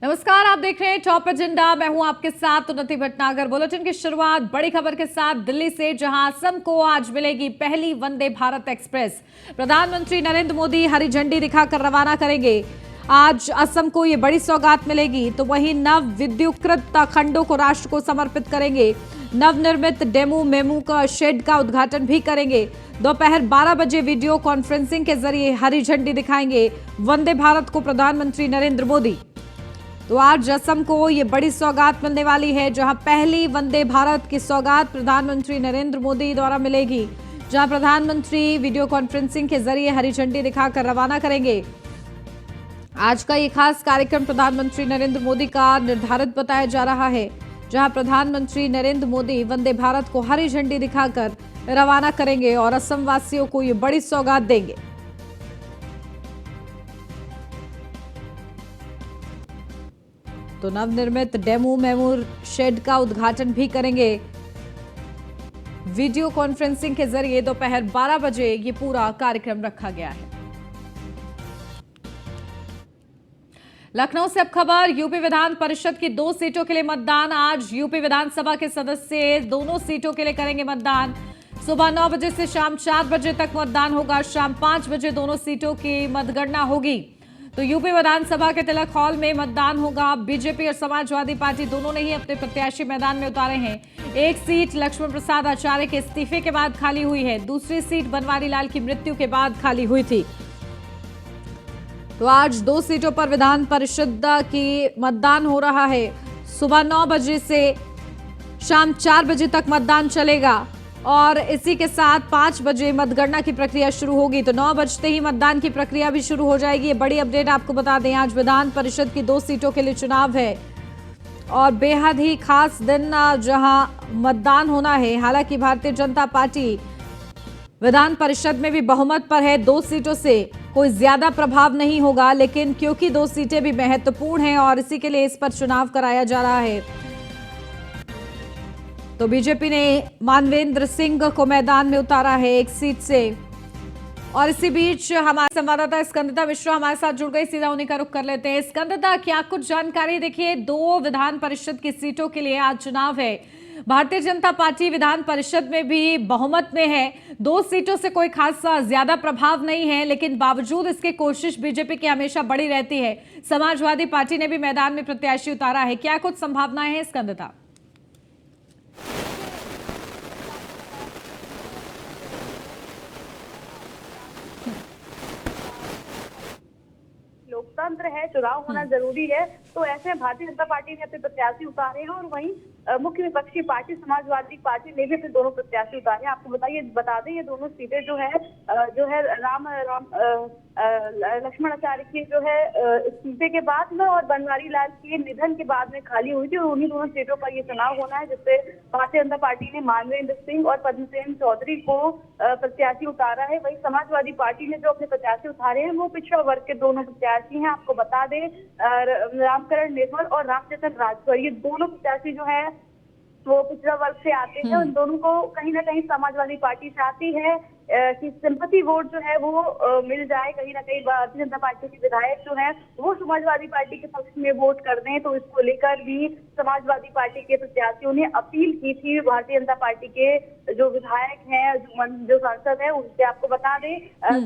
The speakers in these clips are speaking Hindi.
नमस्कार, आप देख रहे हैं टॉप एजेंडा। मैं हूं आपके साथ उन्नति भटनागर। बुलेटिन की शुरुआत बड़ी खबर के साथ दिल्ली से, जहां असम को आज मिलेगी पहली वंदे भारत एक्सप्रेस। प्रधानमंत्री नरेंद्र मोदी हरी झंडी दिखाकर रवाना करेंगे। आज असम को ये बड़ी सौगात मिलेगी। तो वहीं नव विद्युतीकृत खंडों को राष्ट्र को समर्पित करेंगे। नवनिर्मित डेमू मेमू का शेड का उद्घाटन भी करेंगे। दोपहर 12 बजे वीडियो कॉन्फ्रेंसिंग के जरिए हरी झंडी दिखाएंगे वंदे भारत को प्रधानमंत्री नरेंद्र मोदी। तो आज असम को ये बड़ी सौगात मिलने वाली है, जहां पहली वंदे भारत की सौगात प्रधानमंत्री नरेंद्र मोदी द्वारा मिलेगी, जहां प्रधानमंत्री वीडियो कॉन्फ्रेंसिंग के जरिए हरी झंडी दिखाकर रवाना करेंगे। आज का ये खास कार्यक्रम प्रधानमंत्री नरेंद्र मोदी का निर्धारित बताया जा रहा है, जहां प्रधानमंत्री नरेंद्र मोदी वंदे भारत को हरी झंडी दिखाकर रवाना करेंगे और असम वासियों को ये बड़ी सौगात देंगे। तो नवनिर्मित डेमू मेमू शेड का उद्घाटन भी करेंगे वीडियो कॉन्फ्रेंसिंग के जरिए। दोपहर 12 बजे ये पूरा कार्यक्रम रखा गया है। लखनऊ से अब खबर, यूपी विधान परिषद की 2 सीटों के लिए मतदान। आज यूपी विधानसभा के सदस्य दोनों सीटों के लिए करेंगे मतदान। सुबह 9 बजे से शाम 4 बजे तक मतदान होगा। शाम 5 बजे दोनों सीटों की मतगणना होगी। तो यूपी विधानसभा के तिलक हॉल में मतदान होगा। बीजेपी और समाजवादी पार्टी दोनों ने ही अपने प्रत्याशी मैदान में उतारे हैं। एक सीट लक्ष्मण प्रसाद आचार्य के इस्तीफे के बाद खाली हुई है। दूसरी सीट बनवारी लाल की मृत्यु के बाद खाली हुई थी। तो आज 2 सीटों पर विधान परिषद की मतदान हो रहा है। सुबह 9 बजे से शाम 4 बजे तक मतदान चलेगा और इसी के साथ 5 बजे मतगणना की प्रक्रिया शुरू होगी। तो 9 बजते ही मतदान की प्रक्रिया भी शुरू हो जाएगी। ये बड़ी अपडेट आपको बता दें, आज विधान परिषद की 2 सीटों के लिए चुनाव है और बेहद ही खास दिन जहां मतदान होना है। हालांकि भारतीय जनता पार्टी विधान परिषद में भी बहुमत पर है। 2 सीटों से कोई ज्यादा प्रभाव नहीं होगा, लेकिन क्योंकि 2 सीटें भी महत्वपूर्ण हैं और इसी के लिए इस पर चुनाव कराया जा रहा है, तो बीजेपी ने मानवेंद्र सिंह को मैदान में उतारा है एक सीट से। और इसी बीच हमारे संवाददाता स्कंदता मिश्रा हमारे साथ जुड़ गई, सीधा उन्हीं का रुख कर लेते हैं। स्कंदता, क्या कुछ जानकारी? देखिए, 2 विधान परिषद की सीटों के लिए आज चुनाव है। भारतीय जनता पार्टी विधान परिषद में भी बहुमत में है। 2 सीटों से कोई खास ज्यादा प्रभाव नहीं है, लेकिन बावजूद इसके कोशिश बीजेपी की हमेशा बड़ी रहती है। समाजवादी पार्टी ने भी मैदान में प्रत्याशी उतारा है। क्या कुछ संभावनाएं हैं स्कंदता? लोकतंत्र है, चुनाव होना जरूरी है। तो ऐसे में भारतीय जनता पार्टी ने अपने प्रत्याशी उतारे हैं और वहीं मुख्य विपक्षी पार्टी समाजवादी पार्टी ने भी अपने दोनों प्रत्याशी उतारे हैं। आपको बता दें ये दोनों सीटें जो है लक्ष्मण आचार्य की जो है इस्तीफे के बाद में और बनवारी लाल के निधन के बाद में खाली हुई थी और उन्हीं दोनों सीटों पर ये चुनाव होना है, जिससे भारतीय जनता पार्टी ने मानवेंद्र सिंह और पद्मसेन चौधरी को प्रत्याशी उतारा है। वही समाजवादी पार्टी ने जो अपने प्रत्याशी उतारे हैं वो पिछड़ा वर्ग के दोनों प्रत्याशी हैं। आपको बता दें रामकरण निर्मल और रामचंद्र राजभर, ये दोनों प्रत्याशी जो है वो पिछड़ा वर्ग से आते हैं। उन दोनों को कहीं ना कहीं समाजवादी पार्टी चाहती है कि सिंपैथी वोट जो है वो मिल जाए। कहीं ना कहीं भारतीय जनता पार्टी के विधायक जो है वो समाजवादी पार्टी के पक्ष में वोट कर दें। तो इसको लेकर भी समाजवादी पार्टी के प्रत्याशियों ने अपील की थी भारतीय जनता पार्टी के जो विधायक हैं, जो सांसद है, उनसे। आपको बता दें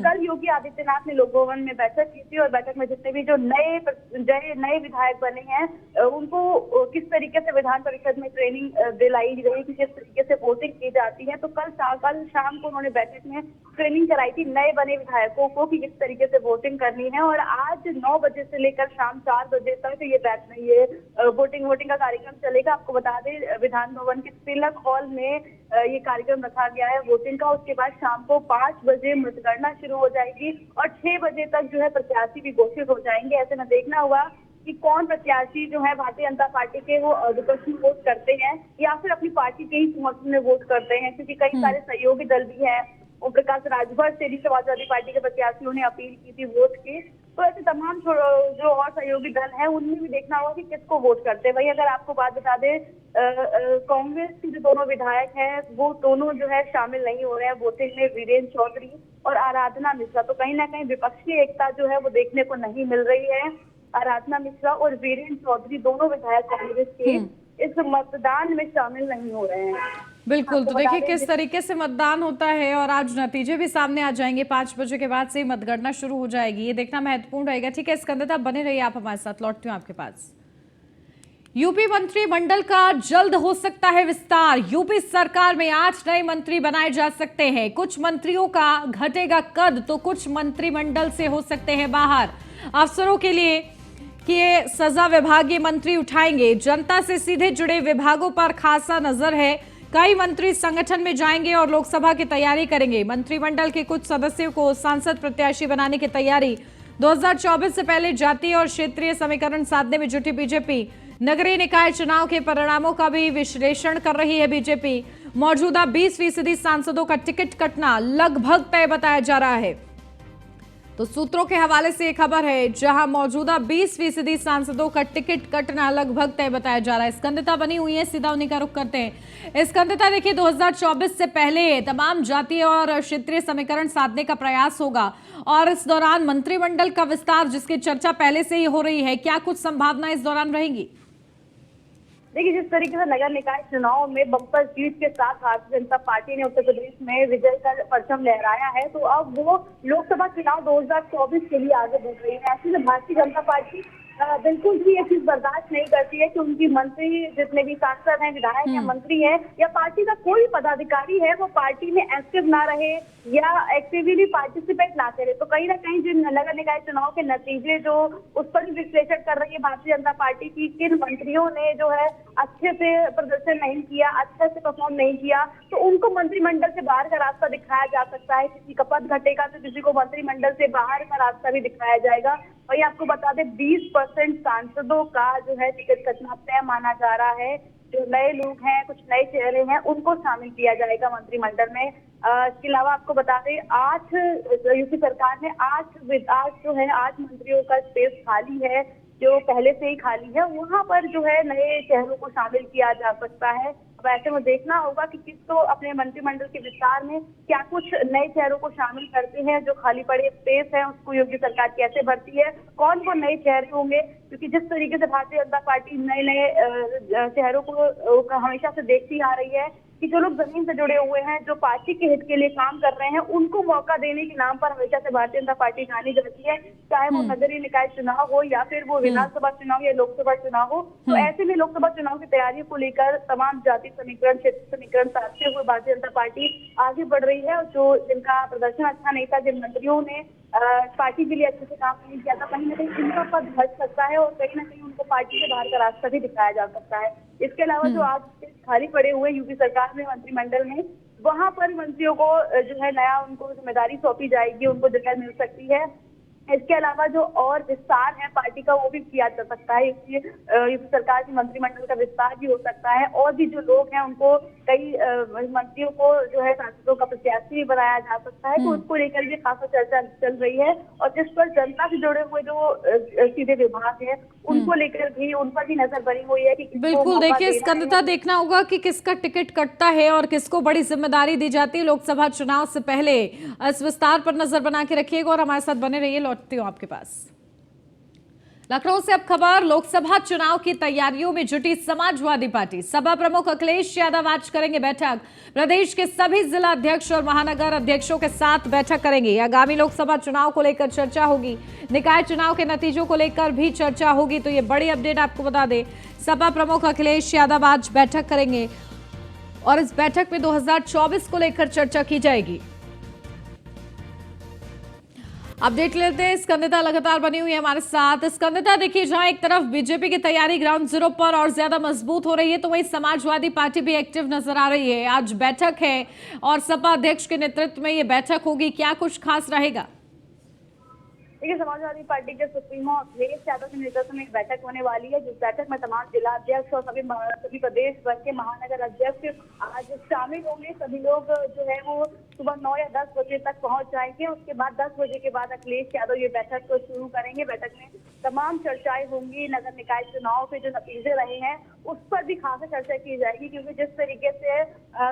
कल योगी आदित्यनाथ ने लोक भवन में बैठक की थी और बैठक में जितने भी जो नए विधायक बने हैं उनको किस तरीके से विधान परिषद में ट्रेनिंग दिलाई गई कि किस तरीके से वोटिंग की जाती है। तो कल शाम को उन्होंने बैठक में ट्रेनिंग कराई थी नए बने विधायकों को कि किस तरीके से वोटिंग करनी है। और आज 9 बजे से लेकर शाम 4 बजे तक ये वोटिंग का कार्यक्रम चलेगा। आपको बता दें विधान भवन के तिलक हॉल में ये कार्यक्रम रखा गया है वोटिंग का। उसके बाद शाम को 5 बजे मतगणना शुरू हो जाएगी और 6 बजे तक जो है प्रत्याशी भी घोषित हो जाएंगे। ऐसे में देखना होगा कि कौन प्रत्याशी जो है भारतीय जनता पार्टी के वो विपक्ष में वोट करते हैं या फिर अपनी पार्टी के ही समर्थन में वोट करते हैं, क्योंकि कई सारे सहयोगी दल भी हैं। ओम प्रकाश राजभर से भी समाजवादी पार्टी के प्रत्याशियों ने अपील की थी वोट की। तो ऐसे तमाम जो और सहयोगी दल है उनमें भी देखना होगा कि किसको वोट करते हैं। वही अगर आपको बात बता दें कांग्रेस के जो दोनों विधायक हैं वो दोनों जो है शामिल नहीं हो रहे हैं वोटिंग में, वीरेंद्र चौधरी और आराधना मिश्रा। तो कहीं ना कहीं विपक्षी एकता जो है वो देखने को नहीं मिल रही है। आराधना मिश्रा और वीरेंद्र चौधरी दोनों विधायक कांग्रेस के इस मतदान में शामिल नहीं हो रहे हैं। बिल्कुल, तो आपको बता देखिए दें किस तरीके से मतदान होता है और आज नतीजे भी सामने आ जाएंगे। 5 बजे के बाद से ही मतगणना शुरू हो जाएगी, ये देखना महत्वपूर्ण रहेगा। ठीक है स्कंदता, बने रहिए आप हमारे साथ, लौटती हूँ आपके पास। यूपी मंत्रिमंडल का जल्द हो सकता है विस्तार। यूपी सरकार में 8 नए मंत्री बनाए जा सकते हैं। कुछ मंत्रियों का घटेगा कद तो कुछ मंत्रिमंडल से हो सकते हैं बाहर। अफसरों के लिए कि सजा विभागीय मंत्री उठाएंगे। जनता से सीधे जुड़े विभागों पर खासा नजर है। कई मंत्री संगठन में जाएंगे और लोकसभा की तैयारी करेंगे। मंत्रिमंडल के कुछ सदस्यों को सांसद प्रत्याशी बनाने की तैयारी। 2024 से पहले जातीय और क्षेत्रीय समीकरण साधने में जुटी बीजेपी। नगरीय निकाय चुनाव के परिणामों का भी विश्लेषण कर रही है बीजेपी। मौजूदा 20% सांसदों का टिकट कटना लगभग तय बताया जा रहा है। तो सूत्रों के हवाले से एक खबर है जहां मौजूदा 20% सांसदों का टिकट कटना लगभग तय बताया जा रहा है। स्कंदता बनी हुई है, सीधा उन्हीं का रुख करते हैं। स्कंदता देखिए, 2024 से पहले तमाम जातीय और क्षेत्रीय समीकरण साधने का प्रयास होगा और इस दौरान मंत्रिमंडल का विस्तार जिसकी चर्चा पहले से ही हो रही है, क्या कुछ संभावना इस दौरान रहेंगी? देखिए, जिस तरीके से नगर निकाय चुनाव में बम्पर जीत के साथ भारतीय जनता पार्टी ने उत्तर प्रदेश में विजय का परचम लहराया है, तो अब वो लोकसभा चुनाव 2024 के लिए आगे बढ़ रही है। ऐसे में भारतीय जनता पार्टी बिल्कुल भी ये चीज बर्दाश्त नहीं करती है कि उनकी मंत्री, जितने भी सांसद हैं, विधायक हैं, मंत्री हैं या पार्टी का कोई पदाधिकारी है, वो पार्टी में एक्टिव ना रहे या एक्टिवली पार्टिसिपेट ना करे। तो कहीं ना कहीं जिन नगर निकाय चुनाव के नतीजे जो उस पर भी विश्लेषण कर रही है भारतीय जनता पार्टी की, किन मंत्रियों ने जो है अच्छे से प्रदर्शन नहीं किया, अच्छे से परफॉर्म नहीं किया, तो उनको मंत्रिमंडल से बाहर का रास्ता दिखाया जा सकता है। किसी का पद घटेगा तो किसी को मंत्रिमंडल से बाहर का रास्ता भी दिखाया जाएगा। वही आपको बता दें, 20% सांसदों का जो है टिकट कटना तय माना जा रहा है। जो नए लोग हैं, कुछ नए चेहरे हैं, उनको शामिल किया जाएगा मंत्रिमंडल में। इसके अलावा आपको बता दें, यूपी सरकार ने 8 मंत्रियों का स्पेस खाली है, जो पहले से ही खाली है। वहां पर जो है नए चेहरों को शामिल किया जा सकता है। अब ऐसे में देखना होगा कि किसको अपने मंत्रिमंडल के विस्तार में क्या कुछ नए चेहरों को शामिल करते हैं। जो खाली पड़े स्पेस है उसको योगी सरकार कैसे भरती है, कौन कौन नए चेहरे होंगे, क्योंकि जिस तरीके से भारतीय जनता पार्टी नए नए चेहरों को हमेशा से देखती आ रही है कि जो लोग जमीन से जुड़े हुए हैं, जो पार्टी के हित के लिए काम कर रहे हैं, उनको मौका देने के नाम पर हमेशा से भारतीय जनता पार्टी जानी जाती है। चाहे वो नगरीय निकाय चुनाव हो या फिर वो विधानसभा चुनाव या लोकसभा चुनाव हो। तो ऐसे में लोकसभा चुनाव की तैयारियों को लेकर तमाम जाति समीकरण, क्षेत्र समीकरण साधते हुए भारतीय जनता पार्टी आगे बढ़ रही है। और जो जिनका प्रदर्शन अच्छा नहीं था, जिन मंत्रियों ने पार्टी के लिए अच्छे से काम नहीं किया था, कहीं ना कहीं उनका पद घट सकता है और कहीं ना कहीं उनको पार्टी से बाहर का रास्ता भी दिखाया जा सकता है। इसके अलावा जो आज खाली पड़े हुए यूपी सरकार में मंत्रिमंडल में, वहां पर मंत्रियों को जो है नया उनको जिम्मेदारी सौंपी जाएगी, उनको जगह मिल सकती है। इसके अलावा जो और विस्तार है पार्टी का, वो भी किया जा सकता है। यूपी सरकार की मंत्रिमंडल का विस्तार भी हो सकता है और भी जो लोग हैं उनको कई मंत्रियों को जो है सांसदों का प्रत्याशी भी बनाया जा सकता है। तो उसको लेकर भी खासा चर्चा चल रही है और जिस पर जनता से जुड़े हुए जो सीधे विभाग है, उनको लेकर भी, उन पर भी नजर बनी हुई है कि बिल्कुल। देखिए स्कंदता, देखना होगा कि किसका टिकट कटता है और किसको बड़ी जिम्मेदारी दी जाती है लोकसभा चुनाव से पहले। इस विस्तार पर नजर बना के रखिएगा और हमारे साथ बने रहिए। लौटती हूं आपके पास। लखनऊ से अब खबर, लोकसभा चुनाव की तैयारियों में जुटी समाजवादी पार्टी। सपा प्रमुख अखिलेश यादव आज करेंगे बैठक। प्रदेश के सभी जिला अध्यक्ष और महानगर अध्यक्षों के साथ बैठक करेंगे। आगामी लोकसभा चुनाव को लेकर चर्चा होगी। निकाय चुनाव के नतीजों को लेकर भी चर्चा होगी। तो ये बड़ी अपडेट आपको बता दें, सपा प्रमुख अखिलेश यादव आज बैठक करेंगे और इस बैठक में 2024 को लेकर चर्चा की जाएगी। अपडेट लेते हैं, स्कंदता लगातार बनी हुई है हमारे साथ। स्कंदता, देखिए जहां एक तरफ बीजेपी की तैयारी ग्राउंड जीरो पर और ज्यादा मजबूत हो रही है, तो वहीं समाजवादी पार्टी भी एक्टिव नजर आ रही है। आज बैठक है और सपा अध्यक्ष के नेतृत्व में ये बैठक होगी, क्या कुछ खास रहेगा? देखिए, समाजवादी पार्टी के सुप्रीमो अखिलेश यादव के नेतृत्व में एक बैठक होने वाली है, जिस बैठक में तमाम जिला अध्यक्ष और सभी प्रदेश भर के महानगर अध्यक्ष आज शामिल होंगे। सभी लोग जो है वो सुबह 9 या 10 बजे तक पहुंच जाएंगे। उसके बाद 10 बजे के बाद अखिलेश यादव ये बैठक को शुरू करेंगे। बैठक में तमाम चर्चाएं होंगी। नगर निकाय चुनाव के जो नतीजे रहे हैं उस पर भी खासा चर्चा की जाएगी, क्योंकि जिस तरीके से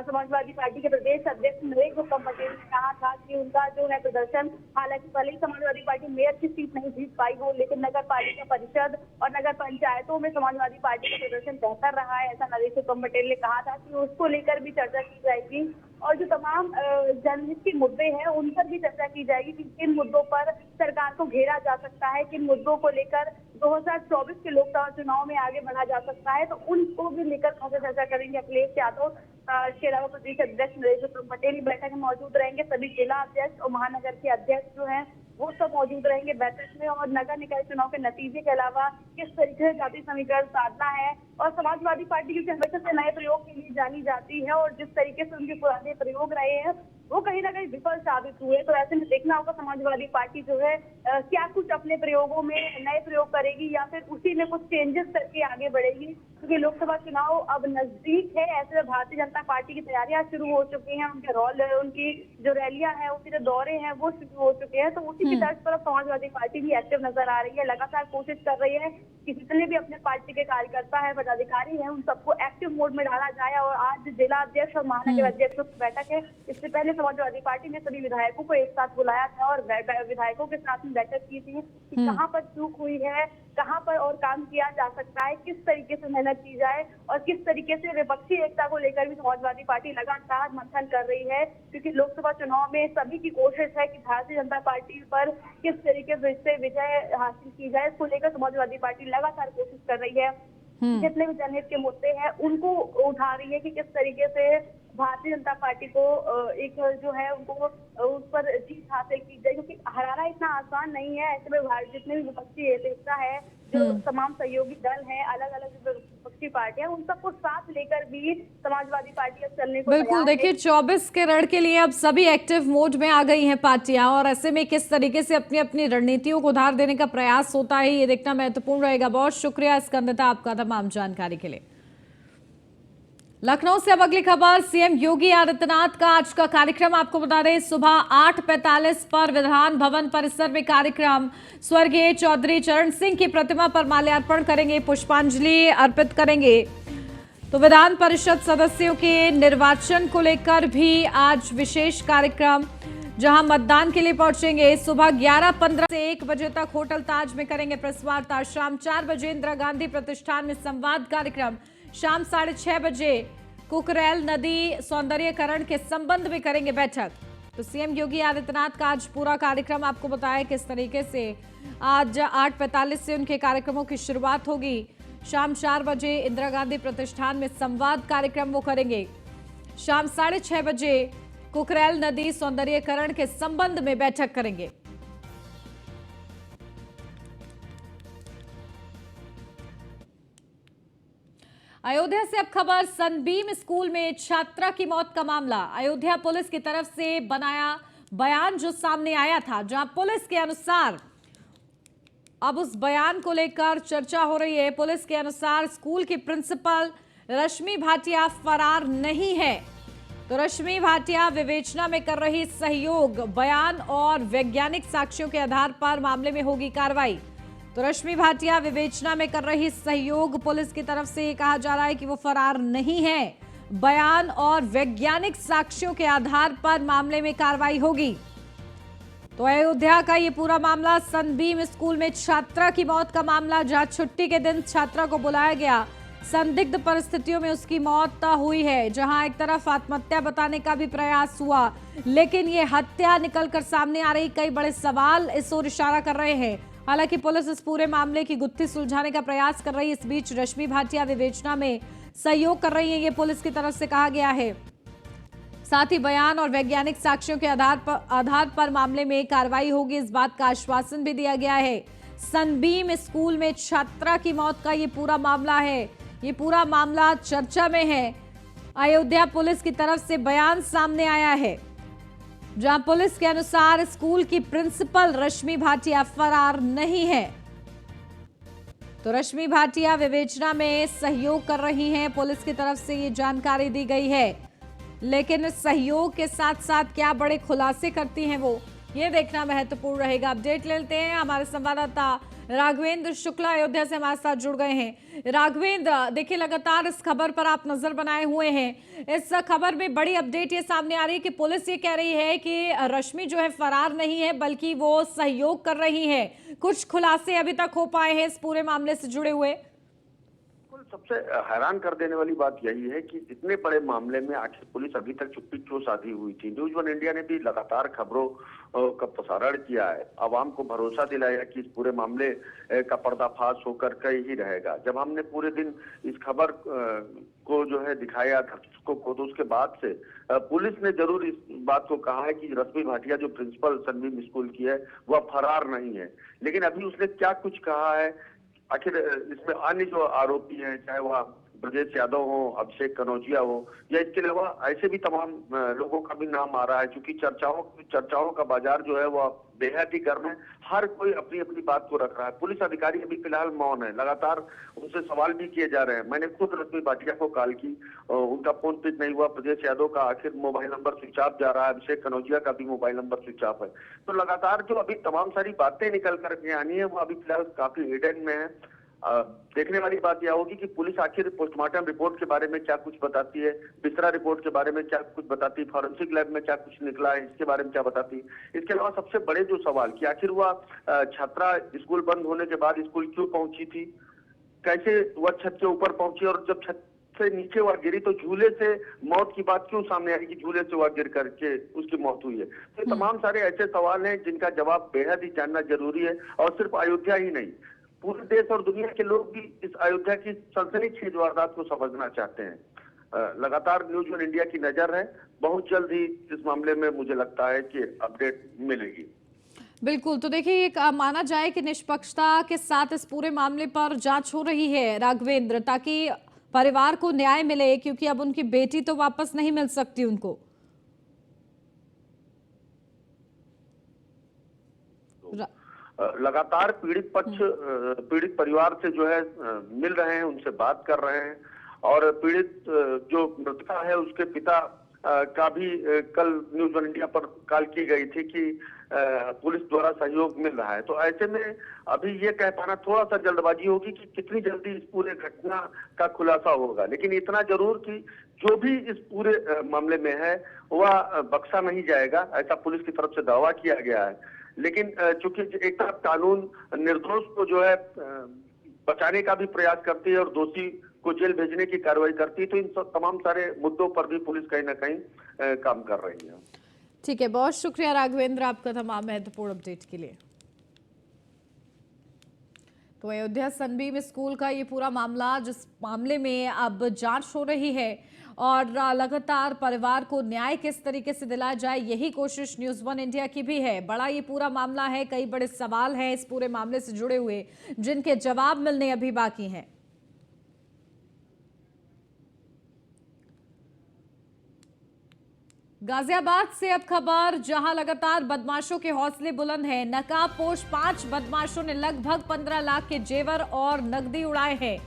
समाजवादी पार्टी के प्रदेश अध्यक्ष नरेंद्र पटेल ने कहा था कि उनका जो है प्रदर्शन, हालांकि भले ही समाजवादी पार्टी मेयर की सीट नहीं जीत पाई हो, लेकिन नगर पालिका परिषद और नगर पंचायतों में समाजवादी पार्टी का प्रदर्शन बेहतर रहा है, ऐसा नरेंद्र पटेल ने कहा था कि उसको लेकर भी चर्चा की जाएगी। और जो तमाम जनहित के मुद्दे हैं उन पर भी चर्चा की जाएगी कि किन मुद्दों पर सरकार को घेरा जा सकता है, किन मुद्दों को लेकर 2024 के लोकसभा चुनाव में आगे बढ़ा जा सकता है, तो उनको भी लेकर खासा चर्चा करेंगे अखिलेश यादव। इसके अलावा प्रदेश अध्यक्ष नरेंद्र पटेल बैठक में मौजूद रहेंगे, सभी जिला अध्यक्ष और महानगर के अध्यक्ष जो हैं वो सब मौजूद रहेंगे बैठक में। और नगर निकाय चुनाव के नतीजे के अलावा किस तरीके से जाति समीकरण साधना है, और समाजवादी पार्टी क्योंकि हमेशा से नए प्रयोग के लिए जानी जाती है और जिस तरीके से उनके पुराने प्रयोग रहे हैं वो कहीं ना कहीं विफल साबित हुए, तो ऐसे में देखना होगा समाजवादी पार्टी जो है क्या कुछ अपने प्रयोगों में नए प्रयोग करेगी या फिर उसी में कुछ चेंजेस करके आगे बढ़ेगी, क्योंकि लोकसभा चुनाव अब नजदीक है। ऐसे में भारतीय जनता पार्टी की तैयारियां शुरू हो चुकी हैं, उनकी जो रैलियां हैं, उनके जो दौरे हैं वो शुरू हो चुके हैं, तो उसी की तर्ज पर समाजवादी पार्टी भी एक्टिव नजर आ रही है, लगातार कोशिश कर रही है कि जितने भी अपने पार्टी के कार्यकर्ता है, पदाधिकारी हैं, उन सबको एक्टिव मोड में डाला जाए। और आज जिला अध्यक्ष और महानगर अध्यक्ष की बैठक है, इससे पहले समाजवादी पार्टी ने सभी विधायकों को एक साथ बुलाया था और विधायकों के साथ में बैठक की थी कि कहाँ पर चूक हुई है, कहाँ पर और काम किया जा सकता है, किस तरीके से मेहनत की जाए और किस तरीके से विपक्षी एकता को लेकर भी समाजवादी पार्टी लगातार मंथन कर रही है, क्योंकि लोकसभा चुनाव में सभी की कोशिश है कि भारतीय जनता पार्टी पर किस तरीके से विजय हासिल की जाए। इसको लेकर समाजवादी पार्टी लगातार कोशिश कर रही है, जितने भी जनहित के मुद्दे हैं उनको उठा रही है कि किस तरीके से भारतीय जनता पार्टी को एक जो है उनको उस पर जीत हासिल की जाए, क्योंकि हराना इतना आसान नहीं है। ऐसे में जितने भी विपक्षी एकता है, जो तमाम सहयोगी दल हैं, अलग अलग विपक्षी पार्टियां, उन सबको साथ लेकर भी समाजवादी पार्टी अब चलने को बिल्कुल। देखिए 24 के रण के लिए अब सभी एक्टिव मोड में आ गई हैं पार्टियां, और ऐसे में किस तरीके से अपनी अपनी रणनीतियों को उधार देने का प्रयास होता है ये देखना महत्वपूर्ण रहेगा। बहुत शुक्रिया स्कंदता आपका तमाम जानकारी के लिए। लखनऊ से अब अगली खबर, सीएम योगी आदित्यनाथ का आज का कार्यक्रम आपको बता दें, सुबह 8:45 पर विधान भवन परिसर में कार्यक्रम। स्वर्गीय चौधरी चरण सिंह की प्रतिमा पर माल्यार्पण करेंगे, पुष्पांजलि अर्पित करेंगे। तो विधान परिषद सदस्यों के निर्वाचन को लेकर भी आज विशेष कार्यक्रम, जहां मतदान के लिए पहुंचेंगे। सुबह 11:15 से 1 बजे तक होटल ताज में करेंगे प्रेस वार्ता। शाम 4 बजे इंदिरा गांधी प्रतिष्ठान में संवाद कार्यक्रम। शाम 6:30 बजे कुकरेल नदी सौंदर्यीकरण के संबंध में करेंगे बैठक। तो सीएम योगी आदित्यनाथ का आज पूरा कार्यक्रम आपको बताया किस तरीके से। आज 8:45 से उनके कार्यक्रमों की शुरुआत होगी। शाम 4 बजे इंदिरा गांधी प्रतिष्ठान में संवाद कार्यक्रम वो करेंगे। शाम 6:30 बजे कुकरेल नदी सौंदर्यीकरण के संबंध में बैठक करेंगे। अयोध्या से अब खबर, सनबीम स्कूल में छात्रा की मौत का मामला। अयोध्या पुलिस की तरफ से बनाया बयान जो सामने आया था, जहां पुलिस के अनुसार अब उस बयान को लेकर चर्चा हो रही है। पुलिस के अनुसार स्कूल की प्रिंसिपल रश्मि भाटिया फरार नहीं है। तो रश्मि भाटिया विवेचना में कर रही सहयोग, बयान और वैज्ञानिक साक्ष्यों के आधार पर मामले में होगी कार्रवाई। तो रश्मि भाटिया विवेचना में कर रही सहयोग, पुलिस की तरफ से ये कहा जा रहा है कि वो फरार नहीं है। बयान और वैज्ञानिक साक्ष्यों के आधार पर मामले में कार्रवाई होगी। तो अयोध्या का ये पूरा मामला, सनबीम स्कूल में छात्रा की मौत का मामला, जहां छुट्टी के दिन छात्रा को बुलाया गया, संदिग्ध परिस्थितियों में उसकी मौत हुई है। जहां एक तरफ आत्महत्या बताने का भी प्रयास हुआ, लेकिन ये हत्या निकलकर सामने आ रही, कई बड़े सवाल इस ओर इशारा कर रहे हैं। हालांकि पुलिस इस पूरे मामले की गुत्थी सुलझाने का प्रयास कर रही है। इस बीच रश्मि भाटिया विवेचना में सहयोग कर रही है, ये पुलिस की तरफ से कहा गया है। साथ ही बयान और वैज्ञानिक साक्ष्यों के आधार पर मामले में कार्रवाई होगी, इस बात का आश्वासन भी दिया गया है। सनबीम स्कूल में छात्रा की मौत का ये पूरा मामला है, ये पूरा मामला चर्चा में है। अयोध्या पुलिस की तरफ से बयान सामने आया है, जहां पुलिस के अनुसार स्कूल की प्रिंसिपल रश्मि भाटिया फरार नहीं है। तो रश्मि भाटिया विवेचना में सहयोग कर रही हैं, पुलिस की तरफ से ये जानकारी दी गई है। लेकिन सहयोग के साथ साथ क्या बड़े खुलासे करती हैं वो, ये देखना महत्वपूर्ण रहेगा। अपडेट लेते हैं, हमारे संवाददाता राघवेंद्र शुक्ला अयोध्या से हमारे साथ जुड़ गए हैं। राघवेंद्र, देखिए लगातार इस खबर पर आप नजर बनाए हुए हैं। इस खबर में बड़ी अपडेट ये सामने आ रही है कि पुलिस ये कह रही है कि रश्मि जो है फरार नहीं है बल्कि वो सहयोग कर रही है। कुछ खुलासे अभी तक हो पाए हैं इस पूरे मामले से जुड़े हुए? सबसे हैरान कर देने वाली बात यही है कि इतने बड़े मामले में आखिर पुलिस अभी तक चुप्पी क्यों साधी हुई थी। न्यूज वन इंडिया ने भी लगातार खबरों का प्रसारण किया है, आवाम को भरोसा दिलाया कि इस पूरे मामले का पर्दाफाश होकर के ही रहेगा। जब हमने पूरे दिन इस खबर को जो है दिखाया दर्शकों को, तो उसके बाद से पुलिस ने जरूर इस बात को कहा है कि रश्मि भाटिया जो प्रिंसिपल सनबीम स्कूल की है वह फरार नहीं है। लेकिन अभी उसने क्या कुछ कहा है, आखिर इसमें अन्य जो आरोपी हैं, चाहे वह ब्रजेश यादव हो, अभिषेक कनौजिया हो, या इसके अलावा ऐसे भी तमाम लोगों का भी नाम आ रहा है। क्योंकि चर्चाओं का बाजार जो है वह बेहद ही गर्म है। हर कोई अपनी अपनी बात को रख रहा है। पुलिस अधिकारी अभी फिलहाल मौन है, लगातार उनसे सवाल भी किए जा रहे हैं। मैंने खुद रश्मि भाटिया को कॉल की, उनका फोन पिक नहीं हुआ। ब्रजेश यादव का आखिर मोबाइल नंबर स्विच ऑफ जा रहा है, अभिषेक कनौजिया का भी मोबाइल नंबर स्विच ऑफ है। तो लगातार जो अभी तमाम सारी बातें निकल करके आनी है वो अभी फिलहाल काफी हिडन में है। देखने वाली बात यह होगी कि पुलिस आखिर पोस्टमार्टम रिपोर्ट के बारे में क्या कुछ बताती है, बिस्तरा रिपोर्ट के बारे में क्या कुछ बताती है, फॉरेंसिक लैब में क्या कुछ निकला है इसके बारे में क्या बताती है। इसके अलावा सबसे बड़े जो सवाल कि आखिर वह छात्रा स्कूल बंद होने के बाद स्कूल क्यों पहुंची थी, कैसे वह छत के ऊपर पहुंची, और जब छत से नीचे वह गिरी तो झूले से मौत की बात क्यों सामने आई कि झूले से वह गिर करके उसकी मौत हुई है। तो तमाम सारे ऐसे सवाल हैं जिनका जवाब बेहद ही जानना जरूरी है। और सिर्फ अयोध्या ही नहीं, पूरे देश और दुनिया के लोग भी इस अयोध्या की सनसनीखेज वारदात को समझना चाहते हैं। लगातार न्यूज वन इंडिया की नजर है। बहुत जल्द ही इस मामले में मुझे लगता है कि अपडेट मिलेगी। बिल्कुल, तो देखिए ये माना जाए कि निष्पक्षता के साथ इस पूरे मामले पर जांच हो रही है राघवेंद्र, ताकि परिवार को न्याय मिले, क्योंकि अब उनकी बेटी तो वापस नहीं मिल सकती उनको। लगातार पीड़ित पक्ष पीड़ित परिवार से जो है मिल रहे हैं, उनसे बात कर रहे हैं। और पीड़ित जो मृतका है उसके पिता का भी कल न्यूज वन इंडिया पर कॉल की गई थी कि पुलिस द्वारा सहयोग मिल रहा है। तो ऐसे में अभी ये कह पाना थोड़ा सा जल्दबाजी होगी कि कितनी जल्दी इस पूरे घटना का खुलासा होगा। लेकिन इतना जरूर कि जो भी इस पूरे मामले में है वह बख्शा नहीं जाएगा, ऐसा पुलिस की तरफ से दावा किया गया है। लेकिन चूंकि एक तरफ कानून निर्दोष को जो है बचाने का भी प्रयास करती है और दोषी को जेल भेजने की कार्रवाई करती है, तो इन तमाम सारे मुद्दों पर भी पुलिस कहीं ना कहीं काम कर रही है। ठीक है, बहुत शुक्रिया राघवेंद्र आपका तमाम महत्वपूर्ण अपडेट के लिए। तो अयोध्या सनबीम स्कूल का ये पूरा मामला, जिस मामले में अब जांच हो रही है और लगातार परिवार को न्याय किस तरीके से दिलाया जाए, यही कोशिश न्यूज वन इंडिया की भी है। बड़ा ये पूरा मामला है, कई बड़े सवाल हैं इस पूरे मामले से जुड़े हुए जिनके जवाब मिलने अभी बाकी हैं। गाजियाबाद से अब खबर, जहां लगातार बदमाशों के हौसले बुलंद हैं। नकाबपोश 5 बदमाशों ने लगभग 15 लाख के जेवर और नकदी उड़ाए हैं।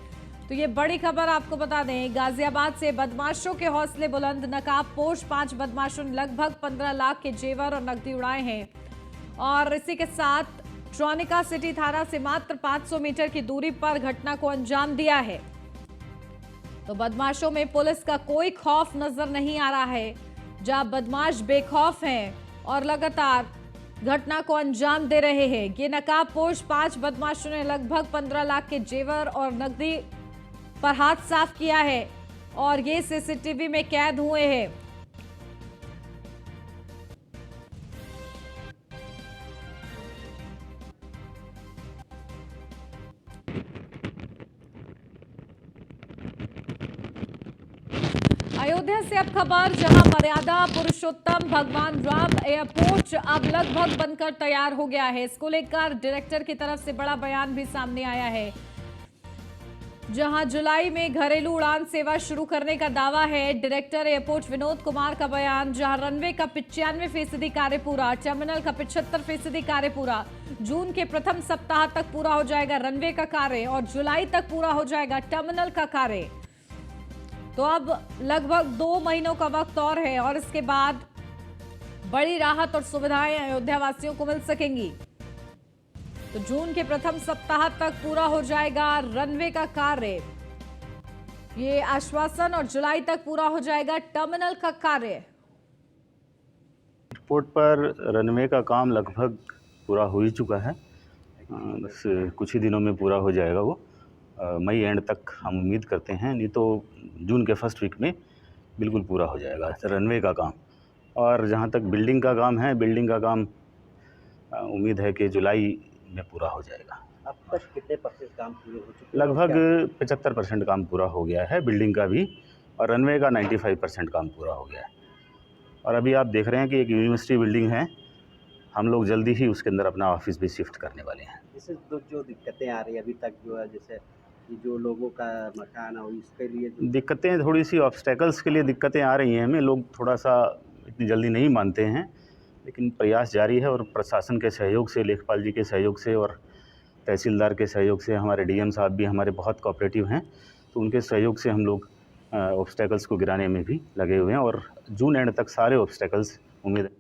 तो ये बड़ी खबर आपको बता दें, गाजियाबाद से बदमाशों के हौसले बुलंद। नकाबपोश 5 बदमाशों ने लगभग 15 लाख के जेवर और नकदी उड़ाए हैं। और इसी के साथ ट्रॉनिका सिटी थाना से मात्र 500 मीटर की दूरी पर घटना को अंजाम दिया है। तो बदमाशों में पुलिस का कोई खौफ नजर नहीं आ रहा है, जहां बदमाश बेखौफ हैं और लगातार घटना को अंजाम दे रहे हैं। ये नकाबपोश 5 बदमाशों ने लगभग 15 लाख के जेवर और नकदी पर हाथ साफ किया है और ये सीसीटीवी में कैद हुए हैं। अयोध्या से अब खबर, जहां मर्यादा पुरुषोत्तम भगवान राम एयरपोर्ट अब लगभग बनकर तैयार हो गया है। इसको लेकर डायरेक्टर की तरफ से बड़ा बयान भी सामने आया है। जहां जुलाई में घरेलू उड़ान सेवा शुरू करने का दावा है डायरेक्टर एयरपोर्ट विनोद कुमार का बयान। जहां रनवे का 95% कार्य पूरा, टर्मिनल का 75% कार्य पूरा। जून के प्रथम सप्ताह तक पूरा हो जाएगा रनवे का कार्य और जुलाई तक पूरा हो जाएगा टर्मिनल का कार्य। तो अब लगभग 2 महीनों का वक्त और है और इसके बाद बड़ी राहत और सुविधाएं अयोध्या वासियों को मिल सकेंगी। तो जून के प्रथम सप्ताह तक पूरा हो जाएगा रनवे का कार्य, ये आश्वासन, और जुलाई तक पूरा हो जाएगा टर्मिनल का कार्य। एयरपोर्ट पर रनवे का काम लगभग पूरा हो ही चुका है। बस कुछ ही दिनों में पूरा हो जाएगा वो। मई एंड तक हम उम्मीद करते हैं, नहीं तो जून के फर्स्ट वीक में बिल्कुल पूरा हो जाएगा रनवे का काम। और जहाँ तक बिल्डिंग का काम है, बिल्डिंग का काम उम्मीद है कि जुलाई में पूरा हो जाएगा। अब तक कितने % काम पूरे हो चुके हैं? लगभग 75% काम पूरा हो गया है बिल्डिंग का भी, और रनवे का 95% काम पूरा हो गया है। और अभी आप देख रहे हैं कि एक यूनिवर्सिटी बिल्डिंग है, हम लोग जल्दी ही उसके अंदर अपना ऑफिस भी शिफ्ट करने वाले हैं। जैसे जो दिक्कतें आ रही है अभी तक, जो है जैसे कि जो लोगों का मकान है इसके लिए दिक्कतें थोड़ी सी ऑब्स्टेकल्स के लिए दिक्कतें आ रही हैं हमें, लोग थोड़ा सा इतनी जल्दी नहीं मानते हैं, लेकिन प्रयास जारी है। और प्रशासन के सहयोग से, लेखपाल जी के सहयोग से और तहसीलदार के सहयोग से, हमारे डीएम साहब भी हमारे बहुत कोऑपरेटिव हैं, तो उनके सहयोग से हम लोग ऑब्स्टेकल्स को गिराने में भी लगे हुए हैं। और जून एंड तक सारे ऑब्स्टेकल्स उम्मीद है।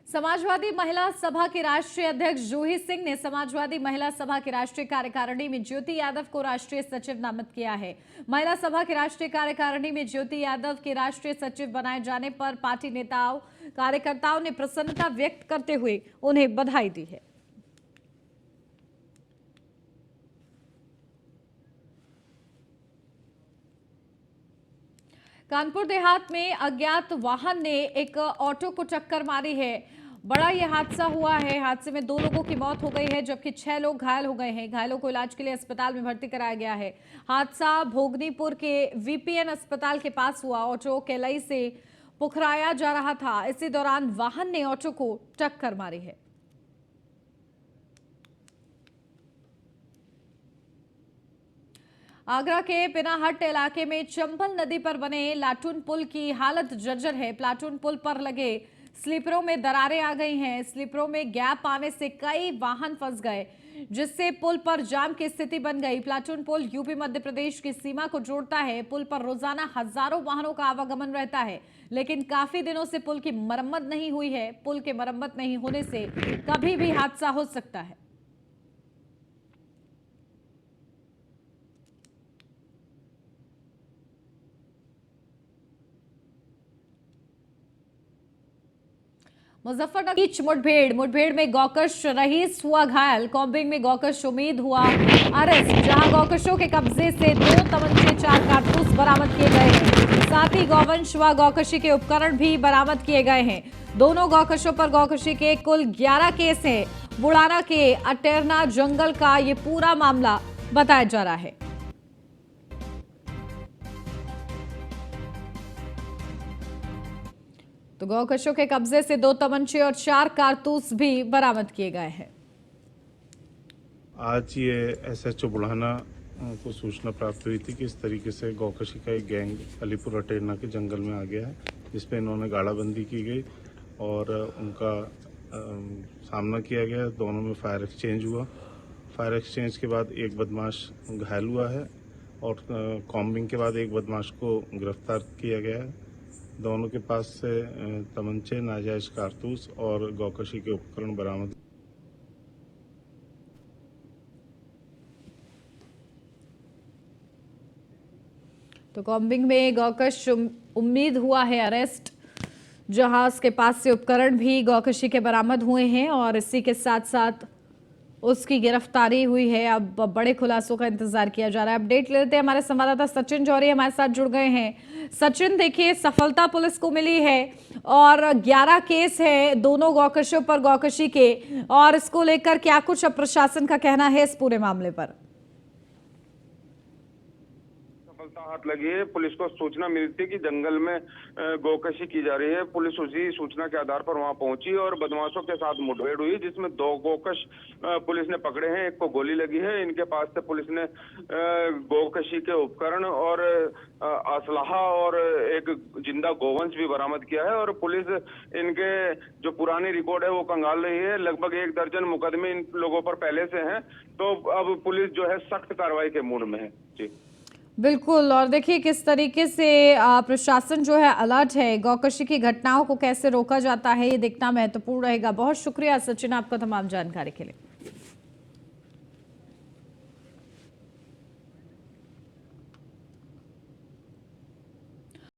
समाजवादी महिला सभा के राष्ट्रीय अध्यक्ष जूही सिंह ने समाजवादी महिला सभा की राष्ट्रीय कार्यकारिणी में ज्योति यादव को राष्ट्रीय सचिव नामित किया है। महिला सभा की राष्ट्रीय कार्यकारिणी में ज्योति यादव के राष्ट्रीय सचिव बनाए जाने पर पार्टी नेताओं, कार्यकर्ताओं ने प्रसन्नता व्यक्त करते हुए उन्हें बधाई दी है। कानपुर देहात में अज्ञात वाहन ने एक ऑटो को टक्कर मारी है। बड़ा ये हादसा हुआ है। हादसे में 2 लोगों की मौत हो गई है, जबकि 6 लोग घायल हो गए हैं। घायलों को इलाज के लिए अस्पताल में भर्ती कराया गया है। हादसा भोगनीपुर के वीपीएन अस्पताल के पास हुआ। ऑटो केलई से पुखराया जा रहा था। इसी दौरान वाहन ने ऑटो को टक्कर मारी है। आगरा के पिनाहट इलाके में चंबल नदी पर बने लाटून पुल की हालत जर्जर है। प्लाटून पुल पर लगे स्लीपरों में दरारें आ गई हैं। स्लीपरों में गैप आने से कई वाहन फंस गए, जिससे पुल पर जाम की स्थिति बन गई। प्लाटून पुल यूपी मध्य प्रदेश की सीमा को जोड़ता है। पुल पर रोजाना हजारों वाहनों का आवागमन रहता है, लेकिन काफी दिनों से पुल की मरम्मत नहीं हुई है। पुल के मरम्मत नहीं होने से कभी भी हादसा हो सकता है। मुजफ्फरनगर की मुठभेड़ में गौकश रईस हुआ घायल। कॉम्बिंग में गौकश उम्मीद हुआ अरेस्ट, जहां गौकशों के कब्जे से 2 तमंचे, 4 कारतूस बरामद किए गए हैं। साथ ही गौवंश व गौकशी के उपकरण भी बरामद किए गए हैं। दोनों गौकशों पर गौकशी के कुल 11 केस हैं। बुड़ाना के अटेरना जंगल का ये पूरा मामला बताया जा रहा है। तो गौकशों के कब्जे से 2 तमंचे और 4 कारतूस भी बरामद किए गए हैं। आज ये एसएचओ बुढ़ाना को सूचना प्राप्त हुई थी कि इस तरीके से गौकशी का एक गैंग अलीपुर अटेरना के जंगल में आ गया है, जिसपे इन्होंने गाड़ाबंदी की गई और उनका सामना किया गया। दोनों में फायर एक्सचेंज हुआ। फायर एक्सचेंज के बाद एक बदमाश घायल हुआ है और कॉम्बिंग के बाद एक बदमाश को गिरफ्तार किया गया है। दोनों के पास से तमंचे, नाजायज कारतूस और गौकशी के उपकरण बरामद। तो कॉम्बिंग में गौकश उम्मीद हुआ है अरेस्ट, जहां उसके पास से उपकरण भी गौकशी के बरामद हुए हैं और इसी के साथ साथ उसकी गिरफ्तारी हुई है। अब बड़े खुलासों का इंतजार किया जा रहा है। अपडेट लेते हैं, हमारे संवाददाता सचिन जौहरी हमारे साथ जुड़ गए हैं। सचिन, देखिए सफलता पुलिस को मिली है और 11 केस है दोनों गौकशों पर, गौकशी के, और इसको लेकर क्या कुछ अब प्रशासन का कहना है इस पूरे मामले पर? हाथ लगी है। पुलिस को सूचना मिली थी कि जंगल में गौकशी की जा रही है। पुलिस उसी सूचना के आधार पर वहां पहुंची और बदमाशों के साथ मुठभेड़ हुई, जिसमें 2 गौकश पुलिस ने पकड़े हैं। एक को गोली लगी है। इनके पास से पुलिस ने गौकशी के उपकरण और असलाहा और एक जिंदा गोवंश भी बरामद किया है। और पुलिस इनके जो पुरानी रिकॉर्ड है वो कंगाल रही है। लगभग 1 दर्जन मुकदमे इन लोगों पर पहले से हैं। तो अब पुलिस जो है सख्त कार्रवाई के मूड में है। जी बिल्कुल। और देखिए किस तरीके से प्रशासन जो है अलर्ट है, गौकशी की घटनाओं को कैसे रोका जाता है ये देखना महत्वपूर्ण रहेगा। बहुत शुक्रिया सचिन आपका तमाम जानकारी के लिए।